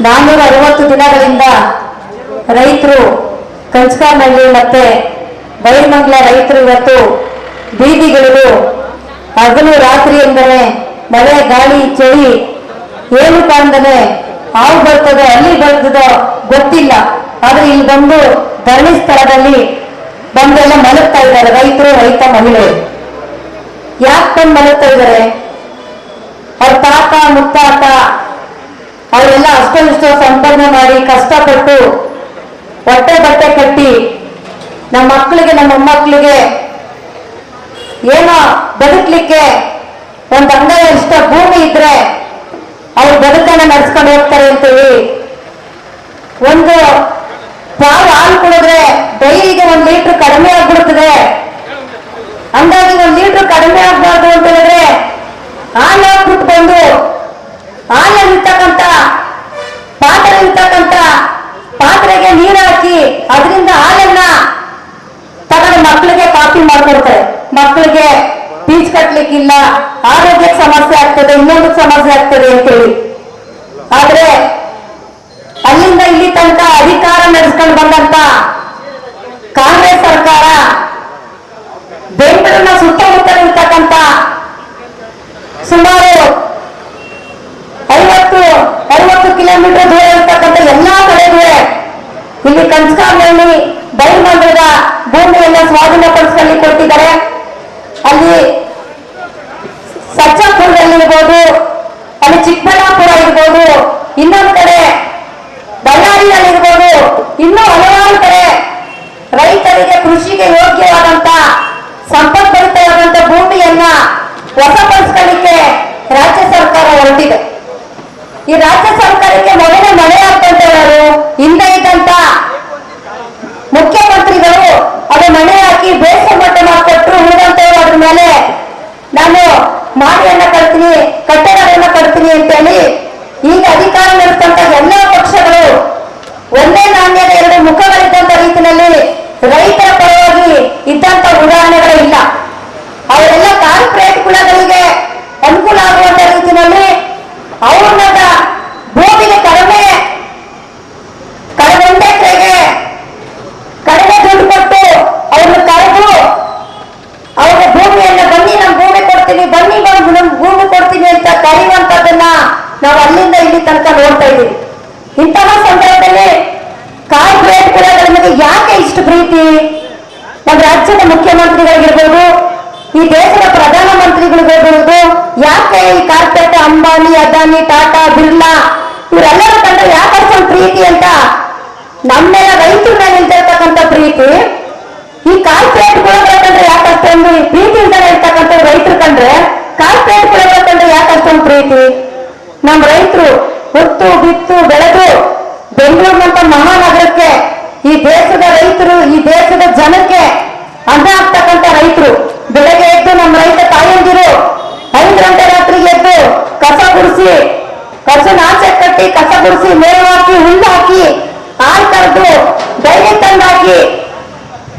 460 ದಿನಗಳಿಂದ ರೈತರು ಕಂಚಕಾನಹಳ್ಳಿ ಮತ್ತೆ ಬೈಲಮಂಗಲ ರೈತರು ಇವತ್ತು ಬೀದಿಗಳಿಗೂ ಹಗಲು ರಾತ್ರಿ ಎಂದರೆ ಮಳೆ ಗಾಳಿ ಚಳಿ ಏನು ಕಾರಣದನೆ ಹಾವು ಬರ್ತದೋ ಅಲ್ಲಿ ಬರ್ತದೋ ಗೊತ್ತಿಲ್ಲ. ಆದ್ರೆ ಇಲ್ಲಿ ಬಂದು ಧರಣಿ ಸ್ಥಳದಲ್ಲಿ ಬಂದೆಲ್ಲ ಮಲಗ್ತಾ ಇದ್ದಾರೆ ರೈತರು, ರೈತ ಮಹಿಳೆಯರು. ಯಾಕೆ ಬಂದು ಮಲಗ್ತಾ ಇದ್ದಾರೆ? ಅವ್ರ ತಾತ ಮುತ್ತಾತ ಅವರೆಲ್ಲ ಅಷ್ಟೋ ಸಂಪಾದನೆ ಮಾಡಿ ಕಷ್ಟಪಟ್ಟು ಹೊಟ್ಟೆ ಬಟ್ಟೆ ಕಟ್ಟಿ ನಮ್ಮ ಮಕ್ಕಳಿಗೆ ನಮ್ಮ ಮೊಮ್ಮಕ್ಕಳಿಗೆ ಏನೋ ಬದುಕಲಿಕ್ಕೆ ಒಂದು ಅಂಗೈ ಇಷ್ಟ ಭೂಮಿ ಇದ್ರೆ ಅವ್ರ ಬದುಕನ್ನ ನಡ್ಸ್ಕೊಂಡು ಹೋಗ್ತಾರೆ ಅಂತೇಳಿ ಒಂದು ಪಾವು ಹಾಲು ಕುಡಿದ್ರೆ ಡೈರಿಗೆ 1 ಲೀಟರ್ ಕಡಿಮೆ ಆಗ್ಬಿಡ್ತದೆ. ಹಂಗಾಗಿ 1 ಲೀಟರ್ ಕಡಿಮೆ ಆಗ್ಬಾರ್ದು ಅಂತ ಹೇಳಿದ್ರೆ ಹಾಲು ಹಾಕ್ಬಿಟ್ಟು ಬಂದು ಹಾಲಲ್ಲಿರ್ತಕ್ಕಂಥ ಪಾತ್ರೆಗೆ ನೀರು ಹಾಕಿ ಅದರಿಂದ ಹಾಲನ್ನ ತಗೊಂಡು ಮಕ್ಕಳಿಗೆ ಕಾಫಿ ಮಾಡ್ಕೊಡ್ತಾರೆ. ಮಕ್ಕಳಿಗೆ ಫೀಸ್ ಕಟ್ಲಿಕ್ಕಿಲ್ಲ, ಆರೋಗ್ಯಕ್ಕೆ ಸಮಸ್ಯೆ ಆಗ್ತದೆ, ಇನ್ನೊಂದು ಸಮಸ್ಯೆ ಆಗ್ತದೆ ಅಂತೇಳಿ. ಆದ್ರೆ ಅಲ್ಲಿಂದ ಇಲ್ಲಿ ತನಕ ಅಧಿಕಾರ ನಡೆಸ್ಕೊಂಡು ಬಂದಂತ ಕಾಂಗ್ರೆಸ್ ಸರ್ಕಾರ ಬೆಂಗಳೂರಿನ ಸುತ್ತಮುತ್ತಲಿರ್ತಕ್ಕಂಥ ಸುಮಾರು 50 ಕಿಲೋಮೀಟರ್ ದೂರ ಇರ್ತಕ್ಕಂಥ ಎಲ್ಲಾ ಕಡೆಗೂ ಇಲ್ಲಿ ಕಂಚಕಾನಹಳ್ಳಿ ಬೈಲಮಂಗಲದ ಭೂಮಿಯನ್ನ ಸ್ವಾಧೀನಪಡಿಸ್ಕೊಳ್ಳಿ ಕೊಟ್ಟಿದ್ದಾರೆ. ಅಲ್ಲಿ ಸಜ್ಜಾಪುರದಲ್ಲಿರ್ಬೋದು, ಅಲ್ಲಿ ಚಿಕ್ಕಬಳ್ಳಾಪುರ ಇರ್ಬೋದು, ಇನ್ನೊಂದು ಕಡೆ ಬಳ್ಳಾರಿಯಲ್ಲಿರ್ಬೋದು, ಇನ್ನೂ ಹಲವಾರು ಕಡೆ ರೈತರಿಗೆ ಕೃಷಿಗೆ ಯೋಗ್ಯವಾದಂತ ಸಂಪದ್ಭರಿತವಾದಂತ ಭೂಮಿಯನ್ನ ವಶಪಡಿಸ್ಕೊಳ್ಳಿಕ್ಕೆ ರಾಜ್ಯ ಸರ್ಕಾರ ಹೊರಟಿದೆ. ಈ ರಾಜ್ಯ ಸರ್ಕಾರಕ್ಕೆ ಮೊದಲೇ ಮಳೆ ಆಗ್ತಂತವರು ಹಿಂದೆ ಇದ್ದಂತ ಮುಖ್ಯಮಂತ್ರಿಗಳು ಅದು ಮನೆ ಹಾಕಿ ಬೇಸ ಮಟ್ಟ ಮಾಡಿಕೊಟ್ರು. ಉಳಿದಂತವರು ಅದ್ರ ಮೇಲೆ ನಾನು ಮಾಡಿಯನ್ನ ಕಟ್ತೀನಿ, ಕಟ್ಟಡಗಳನ್ನ ಕಟ್ತೀನಿ ಅಂತೇಳಿ ಈಗ ಅಧಿಕಾರ ನಡೆಸ್ತಂತ ಎಲ್ಲಾ ಪಕ್ಷಗಳು ಒಂದೇ ನಾಣ್ಯದ 2 ಮುಖಗಳಿದ್ದಂತ ರೀತಿಯಲ್ಲಿ ರೈತರ ಪರವಾಗಿ ಇದ್ದಂತ ಉದಾಹರಣೆಗಳು ಇಲ್ಲ. ಅವರೆಲ್ಲ ಕಾರ್ಪೊರೇಟ್ ಕುಲಗಳಿಗೆ ಅನುಕೂಲ ಆಗುವಂತ ರೀತಿಯಲ್ಲಿ ಅವ್ರನ್ನ ಭೂಮಿಗೆ ಕಡಿಮೆ 1 ಎಕರೆಗೆ ಕಡಿಮೆ ದುಡ್ಡು ಕೊಟ್ಟು ಅವ್ರನ್ನ ಕರೆದು ಅವ್ರಿಗೆ ಭೂಮಿಯನ್ನ ಬನ್ನಿ ನಮ್ಮ ಭೂಮಿ ಕೊಡ್ತೀನಿ, ಬನ್ನಿ ನಮ್ ಭೂಮಿ ಕೊಡ್ತೀನಿ ಅಂತ ಕರೆಯುವಂತದನ್ನ ನಾವು ಅಲ್ಲಿಂದ ಇಲ್ಲಿ ತನಕ ನೋಡ್ತಾ ಇದ್ದೀವಿ. ಇಂತಹ ಸಂದರ್ಭದಲ್ಲಿ ಕಾರ್ಪೊರೇಟ್ ಕುಲಗಳ ಬಗ್ಗೆ ಯಾಕೆ ಇಷ್ಟು ಪ್ರೀತಿ? ನಮ್ಮ ರಾಜ್ಯದ ಮುಖ್ಯಮಂತ್ರಿಗಳಿಗಿರ್ಬೋದು, ಈ ದೇಶದ ಪ್ರಧಾನ ಮಂತ್ರಿಗಳಿಗಿರ್ಬೋದು, ಯಾಕೆ ಈ ಕಾರ್ಪೊರೇಟ್ ಅಂಬಾನಿ, ಅದಾನಿ, ಟಾಟಾ, ಬಿರ್ಲಾ ಇವರೆಲ್ಲರ ಕಂಡ್ರೆ ಯಾಕೆ ಅಷ್ಟೊಂದು ಪ್ರೀತಿ ಅಂತ ನಮ್ಮೆಲ್ಲ ರೈತರ ಮೇಲೆ ನಿಂತಿರ್ತಕ್ಕಂಥ ಪ್ರೀತಿ, ಈ ಕಾರ್ಪೊರೇಟ್ ಕುಲಗಳ ಕಂಡ್ರೆ ಯಾಕೆ ಅಷ್ಟೊಂದು ಪ್ರೀತಿ ಅಂತ ಇರ್ತಕ್ಕಂಥ ರೈತರು ಕಂಡ್ರೆ ಕಾರ್ಪೊರೇಟ್ ಕುಲಗಳ ಕಂಡ್ರೆ ಯಾಕೆ ಅಷ್ಟೊಂದು ಪ್ರೀತಿ? ನಮ್ಮ ರೈತರು ಹೊತ್ತು ಬಿತ್ತು ಬೆಳೆದು ಬೆಂಗಳೂರಿನಂತ ಮಹಾನಗರಕ್ಕೆ ಈ ದೇಶದ ರೈತರು, ಈ ದೇಶದ ಜನಕ್ಕೆ ಅನ್ನ ಆಗ್ತಕ್ಕಂಥ ರೈತರು ಬೆಳಗ್ಗೆ ಎದ್ದು ನಮ್ಮ ರೈತ ತಾಯಂದಿರು 5 ಗಂಟೆ ರಾತ್ರಿಗೆ ಎದ್ದು ಕಸ ಗುಡಿಸಿ, ಕಸನ ಆಚೆ ಕಟ್ಟಿ ಕಸ ಗುಡಿಸಿ, ಮೇವು ಹಾಕಿ, ಹುಲ್ಲು ಹಾಕಿ, ಹಾಲು ಕರೆದು ಡೈರಿ ತಂದಾಕಿ,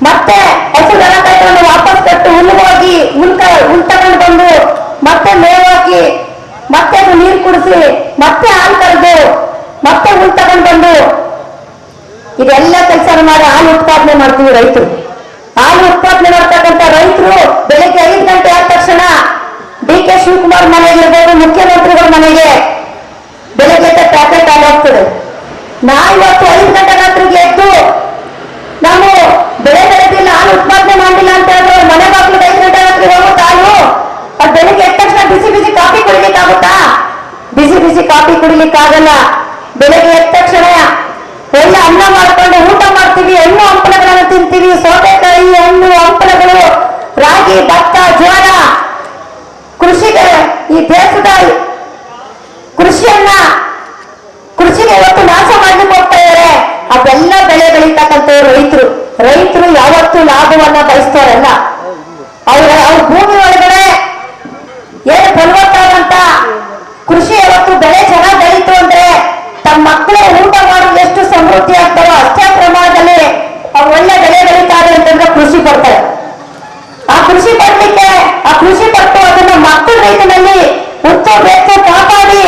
ಮತ್ತೆ ಹಸು ದನ ಕೈಕೊಂಡು ವಾಪಸ್ ಕಟ್ಟು ಹುಲ್ಲು ಹೋಗಿ ಹುಲ್ ತಗೊಂಡು ಬಂದು ಮತ್ತೆ ಮೇವು ಹಾಕಿ, ಮತ್ತೆ ಅದು ನೀರು ಕುಡಿಸಿ, ಮತ್ತೆ ಹಾಲು ಕರೆದು, ಮತ್ತೆ ಹುಲ್ ತಗೊಂಡು ಬಂದು ಇದೆಲ್ಲ ಕೆಲಸ ಮಾಡಿ ಹಾಲು ಉತ್ಪಾದನೆ ಮಾಡ್ತೀವಿ ರೈತರು. ಹಾಲು ಉತ್ಪಾದನೆ ಮಾಡ್ತಕ್ಕಂಥ ರೈತರು ಬೆಳಿಗ್ಗೆ 5 ಗಂಟೆ ಆದ ತಕ್ಷಣ ಡಿ.ಕೆ. ಶಿವಕುಮಾರ್ ಮನೆಗಿರ್ಬೋದು, ಮುಖ್ಯಮಂತ್ರಿಗಳ ಮನೆಗೆ ಬೆಳಿಗ್ಗೆ ಪ್ಯಾಕೆಟ್ ಹಾಲು ಹೋಗ್ತದೆ. ಇವತ್ತು 5 ಗಂಟೆ ರಾತ್ರಿಗೆ ಎದ್ದು ನಾವು ಬೆಳೆ ಬೆಳೆದಿಲ್ಲ, ಹಾಲು ಉತ್ಪಾದನೆ ಮಾಡಿಲ್ಲ ಅಂತ ಹೇಳಿದ್ರೆ ಮನೆ ಬಾಗಿಲು 5 ಗಂಟೆ ರಾತ್ರಿಗೆ ಹೋಗುತ್ತೆ ಹಾಲು. ಅದು ಬೆಳಿಗ್ಗೆ ಎದ್ದ ತಕ್ಷಣ ಬಿಸಿ ಕಾಫಿ ಕುಡಿಲಿಕ್ಕಾಗುತ್ತಾ? ಬಿಸಿ ಕಾಫಿ ಕುಡಿಲಿಕ್ಕಾಗಲ್ಲ. ಬೆಳಿಗ್ಗೆ ಎದ್ದ ತಕ್ಷಣ ಒಳ್ಳೆ ಅನ್ನ ಮಾಡ್ಕೊಂಡು ಊಟ ಮಾಡ್ತೀವಿ, ಹಣ್ಣು ಹಂಪಲಗಳನ್ನು ತಿಂತೀವಿ, ಸೌತೆಕಾಯಿ, ಹಣ್ಣು ಹಂಪಲಗಳು, ರಾಗಿ, ಭತ್ತ, ಜೋಳ. ಕೃಷಿಗೆ ಈ ದೇಶದ ಕೃಷಿಗೆ ಇವತ್ತು ನಾಶ ಮಾಡ್ಲಿಕ್ಕೆ ಹೋಗ್ತಾ ಇದ್ದಾರೆ. ಅದೆಲ್ಲ ಬೆಳೆ ಬೆಳೀತಕ್ಕಂಥ ರೈತರು ಯಾವತ್ತೂ ಲಾಭವನ್ನ ಬಯಸ್ತಾರಲ್ಲ. ಅವ್ರ ಭೂಮಿ ಒಳಗಡೆ ಏನು ಫಲವತ್ತಾದಂತ ಕೃಷಿ ಯಾವತ್ತು ಬೆಳೆ ಚೆನ್ನಾಗಿ ಬೆಳೀತು ಅಂದ್ರೆ ತಮ್ಮ ಮಕ್ಕಳು ಊಟ ಮಾಡೋದು ಎಷ್ಟು ಸಮೃದ್ಧಿ ಆಗ್ತಾರೋ ಅಷ್ಟೇ ಪ್ರಮಾಣದಲ್ಲಿ ಅವ್ರು ಒಳ್ಳೆ ಬೆಳೆ ಬೆಳೀತಾರೆ ಅಂತಂದ್ರೆ ಕೃಷಿ ಪಡ್ತಾರೆ. ಆ ಕೃಷಿ ಪಟ್ಟು ಅದನ್ನ ಮಕ್ಕಳ ರೈತನಲ್ಲಿ ಉತ್ತು ಬೆತ್ತು ಕಾಪಾಡಿ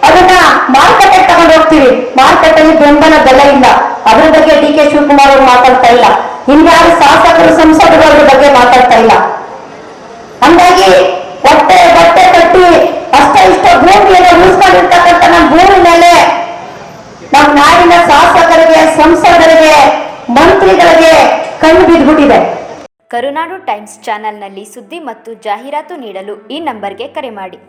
ಅದನ್ನ ಮಾರುಕಟ್ಟೆಗೆ ತಗೊಂಡು ಹೋಗ್ತೀವಿ. ಮಾರುಕಟ್ಟೆಯಲ್ಲಿ ಬೆಂಬಲ ಬೆಲೆ ಇಲ್ಲ. ಅದ್ರ ಬಗ್ಗೆ ಡಿ ಕೆ ಶಿವಕುಮಾರ್ ಅವರು ಮಾತಾಡ್ತಾ ಇಲ್ಲ. ಇನ್ಯಾರು ಶಾಸಕರು ಸಂಸದರು ಅದ್ರ ಬಗ್ಗೆ ಮಾತಾಡ್ತಾ ಇಲ್ಲ. ಹಂಗಾಗಿ ಬಟ್ಟೆ ಕಟ್ಟಿ ಅಷ್ಟ ಇಷ್ಟ ಭೂಮಿಯನ್ನು ಉಳಿಸ್ಕೊಂಡಿರ್ತಕ್ಕಂಥ ನಮ್ಮ ಭೂಮಿ ಮೇಲೆ ನಮ್ಮ ನಾಡಿನ ಶಾಸಕರಿಗೆ, ಸಂಸದರಿಗೆ, ಮಂತ್ರಿಗಳಿಗೆ ಕಣ್ಣು ಬಿದ್ದುಬಿಟ್ಟಿದೆ. ಕರುನಾಡು ಟೈಮ್ಸ್ ಚಾನೆಲ್ನಲ್ಲಿ ಸುದ್ದಿ ಮತ್ತು ಜಾಹೀರಾತು ನೀಡಲು ಈ ನಂಬರ್ಗೆ ಕರೆ ಮಾಡಿ.